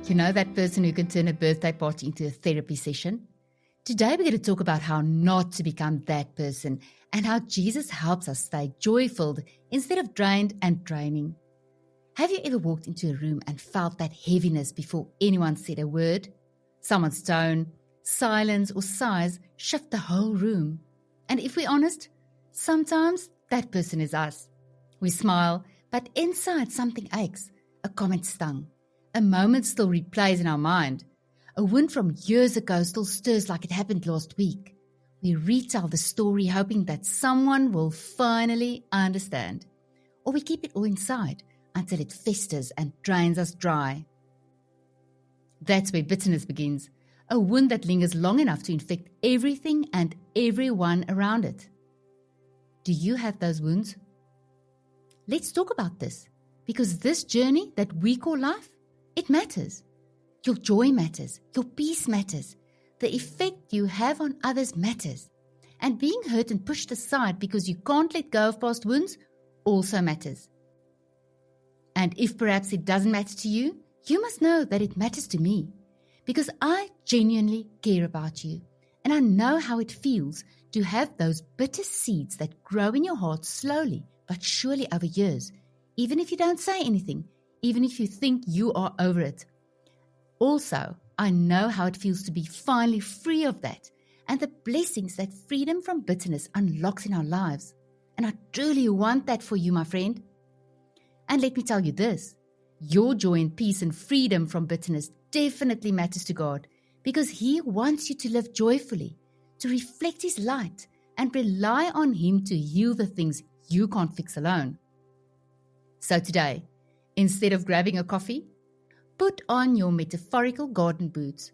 You know that person who can turn a birthday party into a therapy session? Today we're going to talk about how not to become that person and how Jesus helps us stay joy-filled instead of drained and draining. Have you ever walked into a room and felt that heaviness before anyone said a word? Someone's tone, silence or sighs shift the whole room. And if we're honest, sometimes that person is us. We smile, but inside something aches. A comment stung. A moment still replays in our mind. A wound from years ago still stirs like it happened last week. We retell the story hoping that someone will finally understand. Or we keep it all inside until it festers and drains us dry. That's where bitterness begins. A wound that lingers long enough to infect everything and everyone around it. Do you have those wounds? Let's talk about this, because this journey that we call life, it matters. Your joy matters. Your peace matters. The effect you have on others matters. And being hurt and pushed aside because you can't let go of past wounds also matters. And if perhaps it doesn't matter to you, you must know that it matters to me, because I genuinely care about you. And I know how it feels to have those bitter seeds that grow in your heart slowly but surely over years, even if you don't say anything, even if you think you are over it. Also, I know how it feels to be finally free of that and the blessings that freedom from bitterness unlocks in our lives. And I truly want that for you, my friend. And let me tell you this, your joy and peace and freedom from bitterness definitely matters to God, because He wants you to live joyfully, to reflect His light and rely on Him to heal the things you can't fix alone. So today, instead of grabbing a coffee, put on your metaphorical garden boots,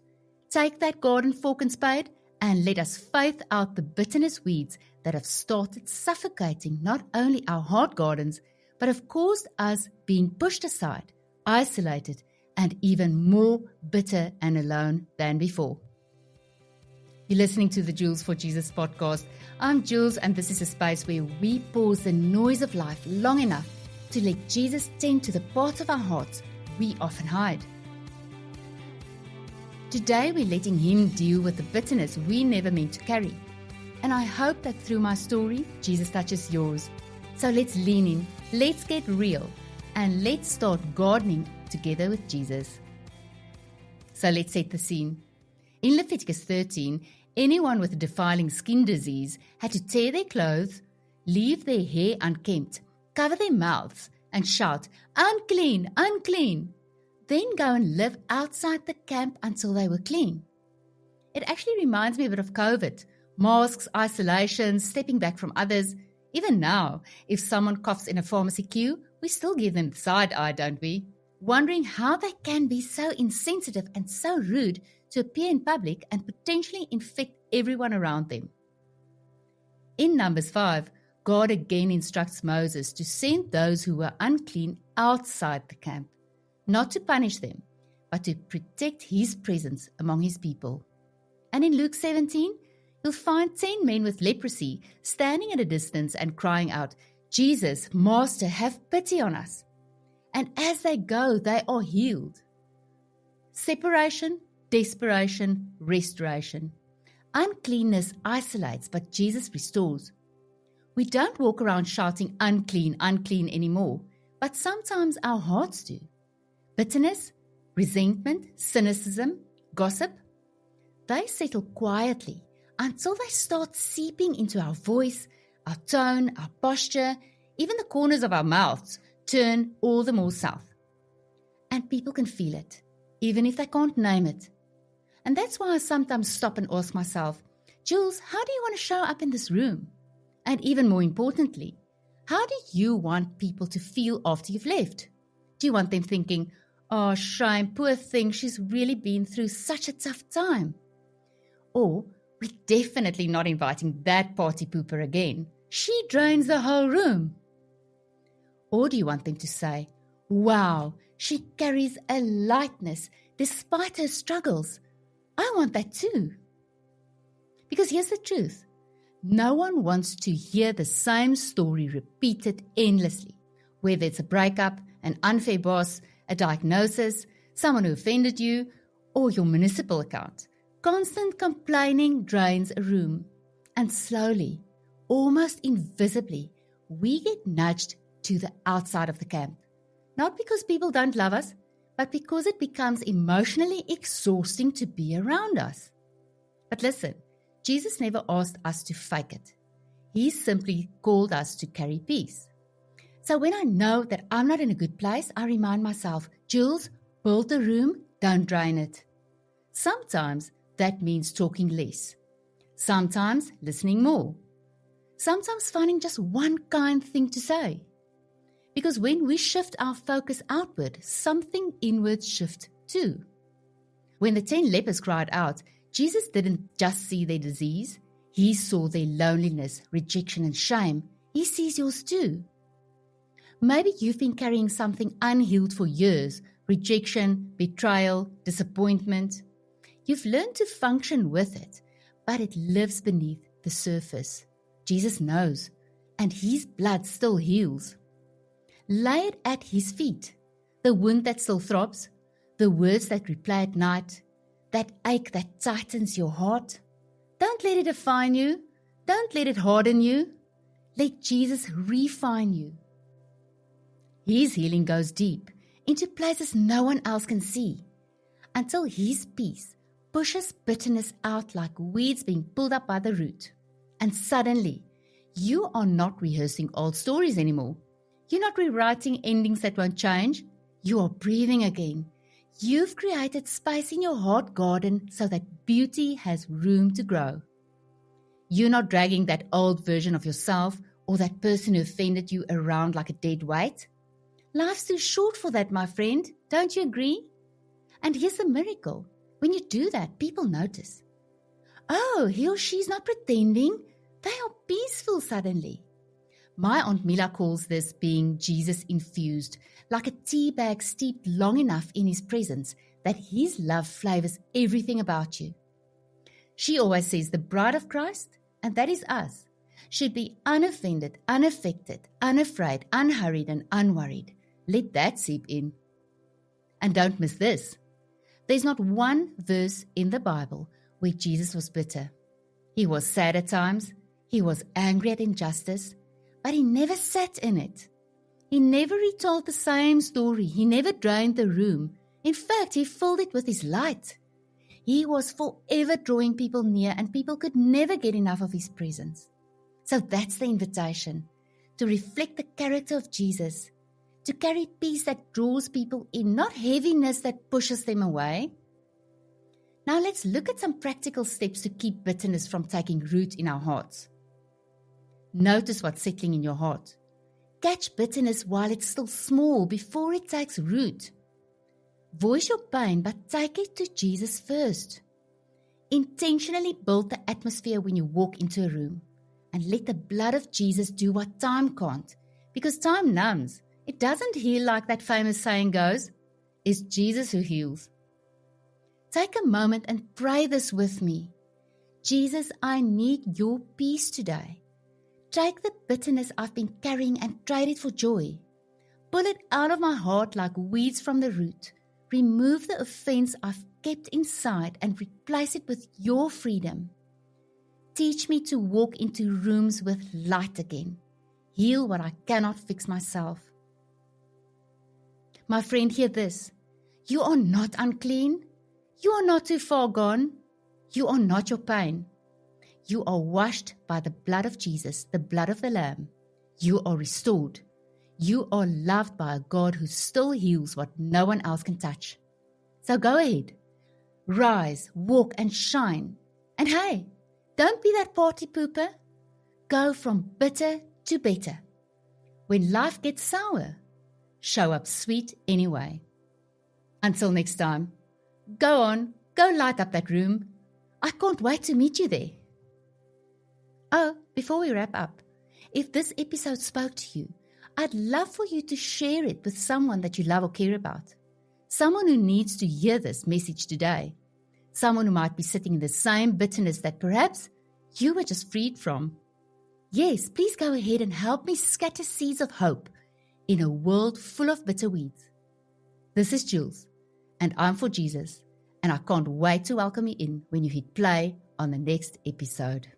take that garden fork and spade, and let us faith out the bitterness weeds that have started suffocating not only our heart gardens, but have caused us being pushed aside, isolated, and even more bitter and alone than before. You're listening to the Jules for Jesus podcast. I'm Jules, and this is a space where we pause the noise of life long enough to let Jesus tend to the parts of our hearts we often hide. Today we're letting Him deal with the bitterness we never meant to carry. And I hope that through my story, Jesus touches yours. So let's lean in, let's get real, and let's start gardening together with Jesus. So let's set the scene. In Leviticus 13, anyone with a defiling skin disease had to tear their clothes, leave their hair unkempt, cover their mouths, and shout, "Unclean, unclean!" Then go and live outside the camp until they were clean. It actually reminds me a bit of COVID. Masks, isolation, stepping back from others. Even now, if someone coughs in a pharmacy queue, we still give them the side eye, don't we? Wondering how they can be so insensitive and so rude to appear in public and potentially infect everyone around them. In Numbers 5, God again instructs Moses to send those who were unclean outside the camp, not to punish them, but to protect His presence among His people. And in Luke 17, you'll find 10 men with leprosy standing at a distance and crying out, "Jesus, Master, have pity on us." And as they go, they are healed. Separation, desperation, restoration. Uncleanness isolates, but Jesus restores. We don't walk around shouting unclean, unclean anymore, but sometimes our hearts do. Bitterness, resentment, cynicism, gossip, they settle quietly until they start seeping into our voice, our tone, our posture, even the corners of our mouths turn all the more south. And people can feel it, even if they can't name it. And that's why I sometimes stop and ask myself, Jules, how do you want to show up in this room? And even more importantly, how do you want people to feel after you've left? Do you want them thinking, "Oh, shame, poor thing, she's really been through such a tough time"? Or, "We're definitely not inviting that party pooper again. She drains the whole room"? Or do you want them to say, "Wow, she carries a lightness despite her struggles. I want that too"? Because here's the truth. No one wants to hear the same story repeated endlessly, whether it's a breakup, an unfair boss, a diagnosis, someone who offended you, or your municipal account. Constant complaining drains a room, and slowly, almost invisibly, we get nudged to the outside of the camp. Not because people don't love us, but because it becomes emotionally exhausting to be around us. But listen, Jesus never asked us to fake it. He simply called us to carry peace. So when I know that I'm not in a good place, I remind myself, Jules, build the room, don't drain it. Sometimes that means talking less. Sometimes listening more. Sometimes finding just one kind thing to say. Because when we shift our focus outward, something inward shifts too. When the 10 lepers cried out, Jesus didn't just see their disease. He saw their loneliness, rejection, and shame. He sees yours too. Maybe you've been carrying something unhealed for years, rejection, betrayal, disappointment. You've learned to function with it, but it lives beneath the surface. Jesus knows, and His blood still heals. Lay it at His feet, the wound that still throbs, the words that replay at night, that ache that tightens your heart. Don't let it define you. Don't let it harden you. Let Jesus refine you. His healing goes deep, into places no one else can see, until His peace pushes bitterness out like weeds being pulled up by the root. And suddenly, you are not rehearsing old stories anymore. You're not rewriting endings that won't change. You are breathing again. You've created space in your heart garden so that beauty has room to grow. You're not dragging that old version of yourself or that person who offended you around like a dead weight. Life's too short for that, my friend. Don't you agree? And here's the miracle. When you do that, people notice. Oh, he or she's not pretending. They are peaceful suddenly. My Aunt Mila calls this being Jesus-infused, like a tea bag steeped long enough in His presence that His love flavors everything about you. She always says the bride of Christ, and that is us, should be unoffended, unaffected, unafraid, unhurried, and unworried. Let that seep in. And don't miss this. There's not one verse in the Bible where Jesus was bitter. He was sad at times. He was angry at injustice. But He never sat in it. He never retold the same story. He never drained the room. In fact, He filled it with His light. He was forever drawing people near, and people could never get enough of His presence. So that's the invitation, to reflect the character of Jesus, to carry peace that draws people in, not heaviness that pushes them away. Now let's look at some practical steps to keep bitterness from taking root in our hearts. Notice what's settling in your heart. Catch bitterness while it's still small before it takes root. Voice your pain, but take it to Jesus first. Intentionally build the atmosphere when you walk into a room, and let the blood of Jesus do what time can't, because time numbs. It doesn't heal like that famous saying goes. It's Jesus who heals. Take a moment and pray this with me. Jesus, I need your peace today. Take the bitterness I've been carrying and trade it for joy. Pull it out of my heart like weeds from the root. Remove the offense I've kept inside and replace it with your freedom. Teach me to walk into rooms with light again. Heal what I cannot fix myself. My friend, hear this. You are not unclean. You are not too far gone. You are not your pain. You are washed by the blood of Jesus, the blood of the Lamb. You are restored. You are loved by a God who still heals what no one else can touch. So go ahead. Rise, walk, and shine. And hey, don't be that party pooper. Go from bitter to better. When life gets sour, show up sweet anyway. Until next time, go on, go light up that room. I can't wait to meet you there. Oh, before we wrap up, if this episode spoke to you, I'd love for you to share it with someone that you love or care about. Someone who needs to hear this message today. Someone who might be sitting in the same bitterness that perhaps you were just freed from. Yes, please go ahead and help me scatter seeds of hope in a world full of bitter weeds. This is Jules, And I'm for Jesus, and I can't wait to welcome you in when you hit play on the next episode.